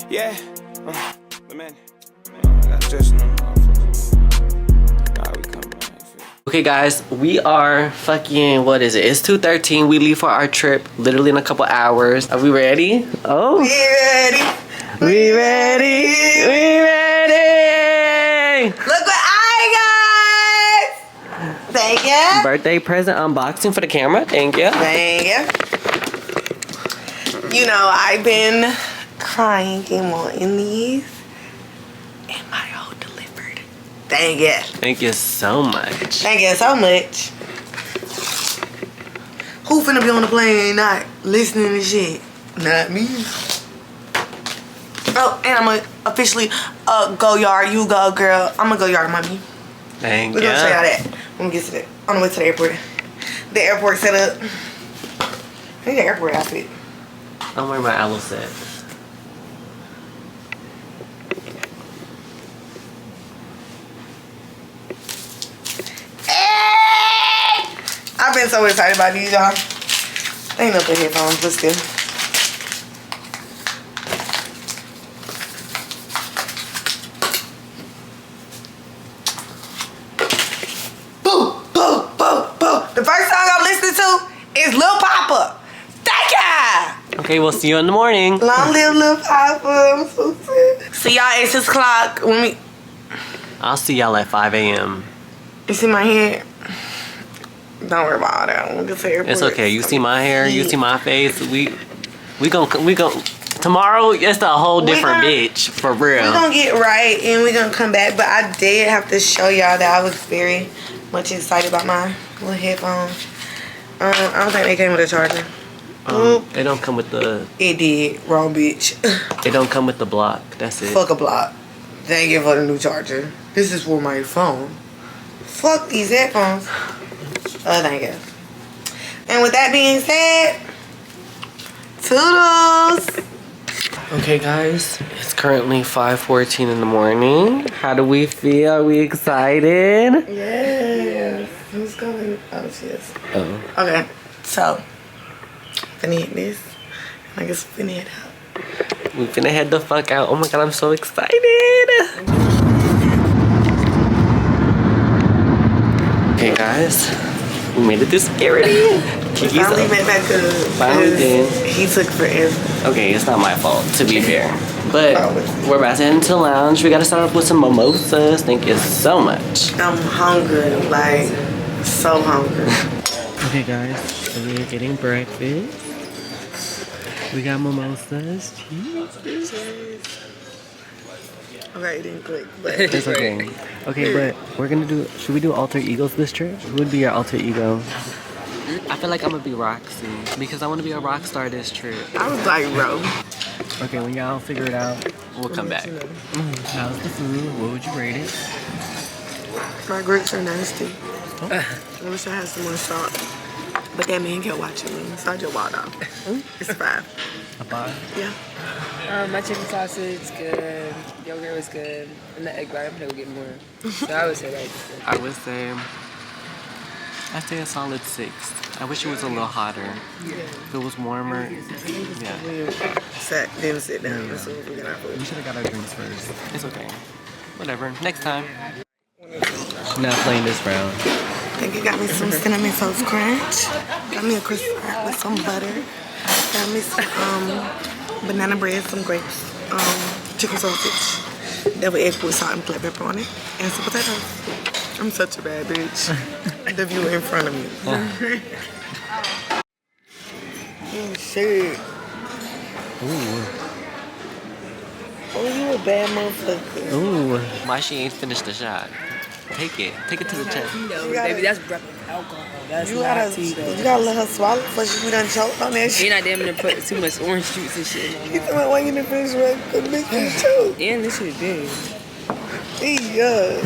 Yeah, but man, that's just no. Okay guys, we are fucking, what is it? It's 2:13. We leave for our trip literally in a couple hours. Are we ready? Oh. We ready. We ready. We ready. Look what I got. Thank you. Birthday present unboxing for the camera. Thank you. Thank you. You know, I've been crying and wanting these. And my all delivered. Thank you. Thank you so much. Thank you so much. Who finna be on the plane and not listening to shit? Not me. Oh, and I'm gonna officially go yard. You go, girl. I'm gonna go yard, mommy. Thank you. We're gonna show y'all that when we get to the on the way to the airport. The airport set up. I think the airport outfit. I'm wearing my aloe set. I've been so excited about these, y'all. Ain't no good headphones, but still. Boo, boo, boo, boo. The first song I'm listening to is Lil Papa. Thank ya! Okay, we'll see you in the morning. Long live Lil Papa. I'm so sick. See y'all at 6 o'clock. I'll see y'all at 5 a.m. You see my hair? Don't worry about all that. We'll get to the airport. It's okay. You see my hair. You see my face. We gon' tomorrow. It's a whole different bitch for real. We're gonna get right and we're gonna come back. But I did have to show y'all that I was very much excited about my little headphones. I don't think they came with a charger. They don't come with the. It did. Wrong bitch. It don't come with the block. That's it. Fuck a block. Thank you for the new charger. This is for my phone. Fuck these headphones. Thank you. And with that being said, toodles. Okay, guys. It's currently 5:14 in the morning. How do we feel? Are we excited? Yes. Who's going? Oh, she is. Oh. Okay. So, finna hit this. I guess finna head out. We finna head the fuck out. Oh my god, I'm so excited. Okay, guys. We made it through security. We finally made that good. Finally did. He took forever. Okay, it's not my fault, to be fair. But we're about to head into the lounge. We gotta start off with some mimosas. Thank you so much. I'm hungry, like, so hungry. Okay, guys. So we're getting breakfast. We got mimosas. Cheese. Okay, it didn't click, but It's okay. Okay, but we're gonna do. Should we do alter egos this trip? Who would be your alter ego? I feel like I'm gonna be Roxy because I want to be a rock star this trip. I was like, bro. Okay, when y'all figure it out, we'll come back. How's the food? What would you rate it? My grapes are nasty. I wish I had some more salt. But that man kept watching me, so I just walked off. It's 5. A 5? Yeah. My chicken sausage is good. Yogurt was good. And the egg bar, I'm gonna go get more. So I would say like I would say I'd say a solid 6. I wish it was a little hotter. If it was warmer, yeah. Didn't sit down as soon as we got our food. We should have got our drinks first. It's okay. Whatever. Next time. Not playing this round. I think you got me some cinnamon toast crunch. Got me a croissant with some butter. Got me some banana bread, some grapes, chicken sausage, devil egg with salt and black pepper on it, and some potatoes. I'm such a bad bitch. The view in front of me. Oh shit. Ooh. Oh, you a bad motherfucker. Ooh. Why she ain't finished the shot? Take it. Take it to the chest. baby, that's breakfast alcohol. That's You not tea though. gotta let her swallow before she be done choked on that You're shit. not damn near put too much orange juice and shit in You my talking about why you didn't finish with the bitch you choke? And this shit big. Yeah.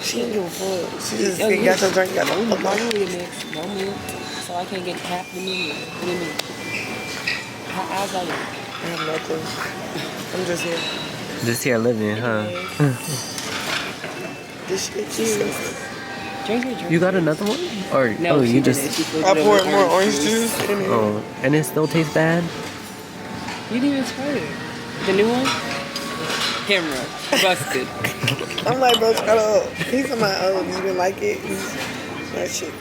She didn't give a fuck. She just Yo, got your drink, got the Don't fuck on. move your mix. Don't move. So I can't get half the meal. What do you mean? How eyes are you? I have nothing. I'm just here. Just here living, huh? This shit cheers. Drink it, drink You got another one? Or No, oh, she you did just it. She put I it over poured more orange juice in it. oh, and it still tastes bad? You didn't even try it. The new one? Camera. Busted. I'm like, bro, shut up. He's on my own. You didn't like it? That shit.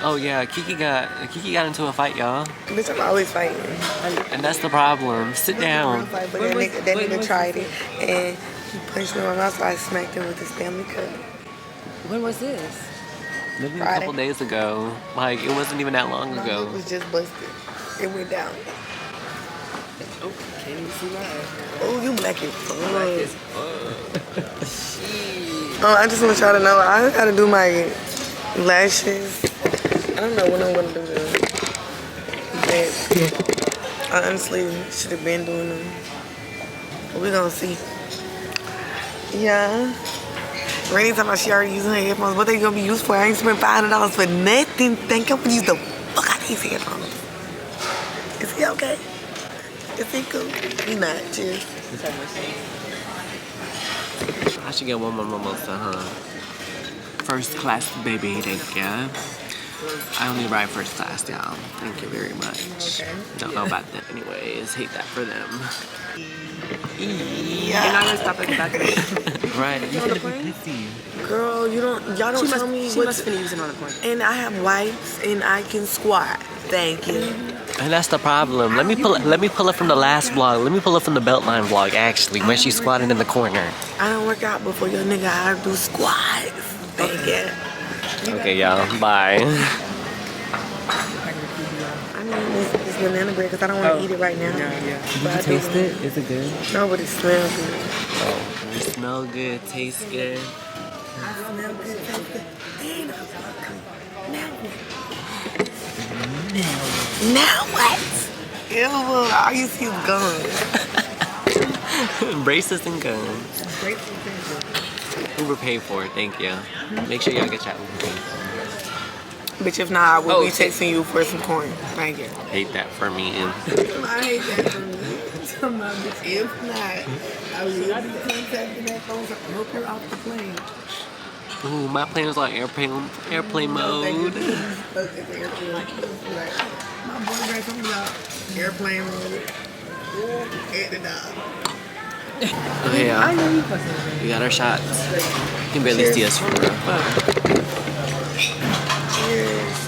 Oh yeah, Keke got into a fight, y'all. Bitch, I'm always fighting. And that's the problem. Sit down. But that nigga tried it and he punched me on my mouth, so I smacked him with his family cup. When was this? Maybe a couple days ago. Like, it wasn't even that long My ago. lip was just busted. It went down. Oh, can't even see mine. Oh, you black as fuck. Shit. Oh, I just want y'all to know I gotta do my lashes. I don't know when I'm gonna do them. But I honestly should have been doing them. But we gonna see. Yeah. Rainy talking about she already using her headphones. What they gonna be used for? I ain't spent $500 for nothing. Think I'm gonna use the fuck out of these headphones. Is he okay? Is he cool? He not. Cheers. I should get one more mimosa, huh? First class, baby. Thank ya. I only ride first class, y'all. Thank you very much. Okay. Don't know about them anyways. Hate that for them. Yeah. You're not gonna stop at the back of it. Right. You on the should be plane? pissy. Girl, y'all don't tell me She what must have been using on the plane. and I have wipes and I can squat. Thank you. And that's the problem. Let me pull it from the last vlog. Let me pull it from the Beltline vlog, actually, when she's squatting in the corner. I don't work out before your nigga how to do squats. Thank you. Okay, y'all. Bye. I mean, this banana bread because I don't want to eat it right now. Yeah. But I do. Taste it? Is it good? No, but it smells good. Oh, it smell good, taste good. I smell good, taste good. And I fucking now what? Ew, all you see is guns. Braces and guns. Uber paid for it, thank you. Make sure y'all get your Uber paid for. Bitch, if not, I will be okay. texting you for some corn. Thank you. Hate that for me. I hate that for me. Tell my bitch, if not, I will be contacting that phone to help her off the plane. Ooh, my plane is on airplane mode. My boyfriend talking about airplane mode. And the dog. Okay, y'all. We got our shots. You can barely see us from real. Cheers.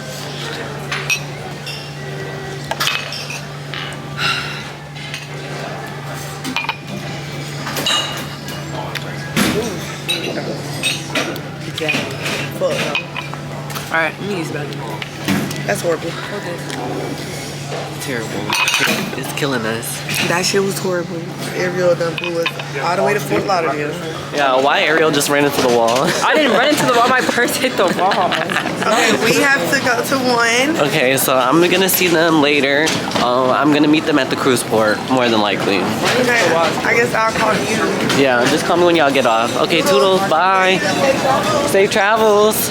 Fuck. Alright, let me use the bathroom. That's horrible. Okay. Terrible. It's killing us. That shit was horrible. Ariel done blew us all the way to Fort Lauderdale. Yeah, why Ariel just ran into the wall? I didn't run into the wall. My purse hit the wall. Okay, we have to go to one. Okay, so I'm gonna see them later. I'm gonna meet them at the cruise port, more than likely. Okay, I guess I'll call you. Yeah, just call me when y'all get off. Okay, toodles, bye. Safe travels.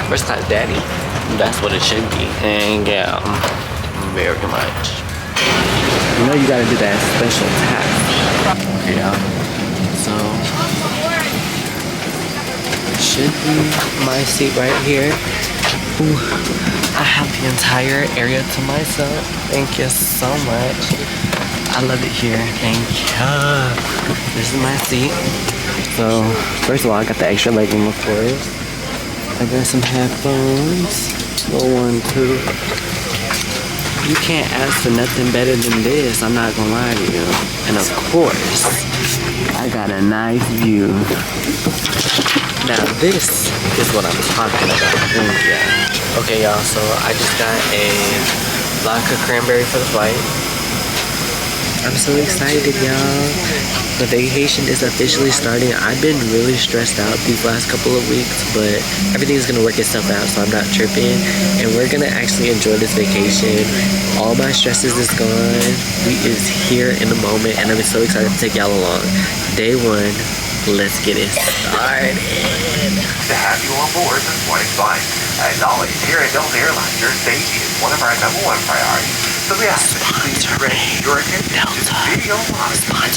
First class daddy. That's what it should be. And yeah, very much. You know you gotta do that special tap. Yeah. So should be my seat right here. Ooh, I have the entire area to myself. Thank you so much. I love it here. Thank you. This is my seat. So first of all, I got the extra legroom, of course. I got some headphones. Little one too. You can't ask for nothing better than this. I'm not gonna lie to you. And of course, I got a nice view. Now this is what I'm talking about. Yeah. Okay, y'all. So I just got a vodka cranberry for the flight. I'm so excited, y'all. The vacation is officially starting. I've been really stressed out these last couple of weeks, but everything's gonna work itself out, so I'm not tripping. And we're gonna actually enjoy this vacation. All my stresses is gone. We is here in the moment, and I'm so excited to take y'all along. Day one, let's get it started. To have you on board this morning's flight. As always, here at Delta Airlines, your safety is one of our #1 priorities. So we ask that you please direct your attention to the video monitoring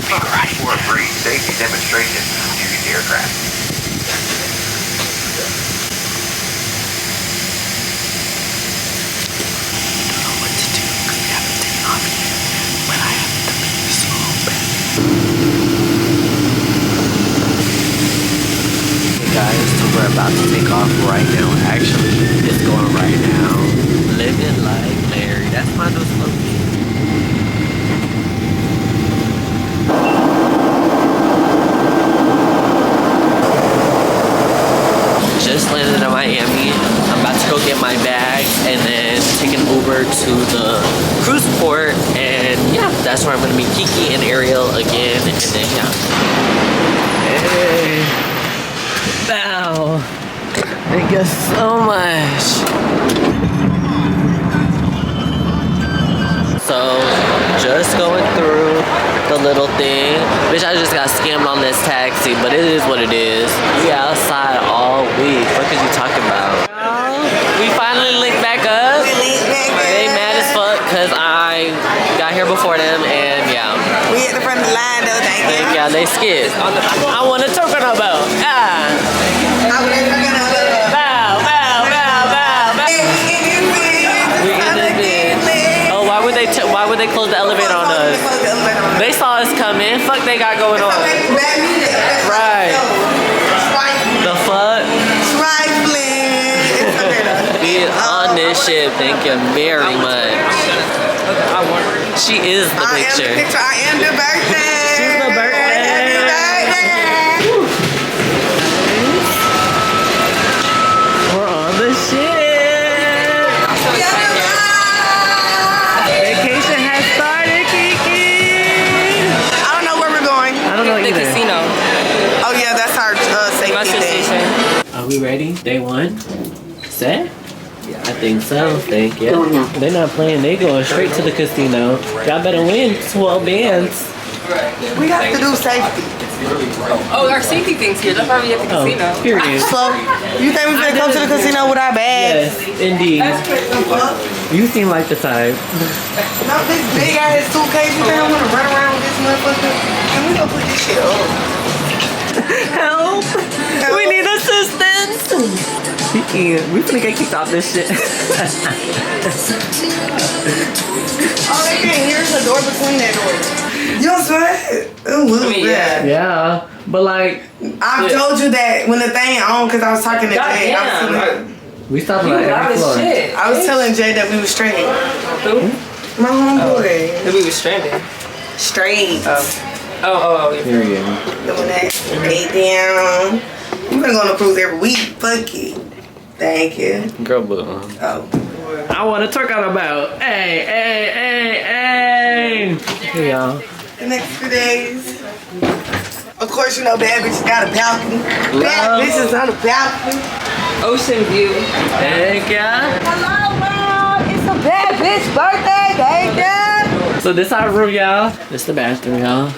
for a brief safety demonstration using the aircraft. What to do, because we haven't taken off yet. about to take off right now. Actually, it's going right now. Living like Larry. That's my new slogan. Just landed in Miami. I'm about to go get my bags and then take an Uber to the cruise port, and yeah, that's where I'm gonna meet Keke and Ariel again, and then yeah. Hey, wow, thank you so much. So just going through the little thing. Bitch, I just got scammed on this taxi, but it is what it is. We outside all week. What is you talking about? We finally linked back up. They mad as fuck because I got here before them, and yeah. We at the front of the line though, thank you. Yeah, they scared. I want to talk on a boat. Ah. Bow, bow, bow, bow, bow. We in this bitch. Oh, why would they close the elevator on us? They saw us coming. Fuck they got going on. Right. The fuck? Be on this shit. Thank you very much. She is the picture. I am the birthday. She's the birthday. We're on the shit. Vacation has started, Keke. I don't know where we're going. I don't know The either. casino. Oh yeah, that's our My safety thing. station. Are we ready? Day one? Set? I think so. Thank you. They're not playing. They going straight to the casino. Y'all better win 12 bands. We have to do safety. Oh, our safety thing's here. That's why we at the Oh, casino. period. So, you think we finna come to the casino with our bags? Yes, indeed. You seem like the type. Not this big ass suitcase. You think I'm gonna run around with this motherfucker? Can we go put this shit up? Help! We need assistance! We finna get kicked off this shit. Oh, they can't hear the door between that door. You don't sweat? Ooh, yeah. Yeah, but like... I told you that when the thing on, because I was talking to Jay. We stopped You like loud every as floor. shit. I was telling Jay that we were straight. Who? My homeboy. That we was stranded. Straight. Oh, yeah. Period. Doing that. Stay down. We're gonna go on a cruise every week. Fuck it. Thank you. Girl, boo. Oh. I want to talk on about. Hey, hey, hey, hey. Hey, y'all. The next few days. Of course, you know, bad bitches got a balcony. Bad bitches on a balcony. Ocean view. Thank ya. Hello, world. It's a bad bitch birthday. Thank you. So this our room, y'all. This the bathroom, y'all.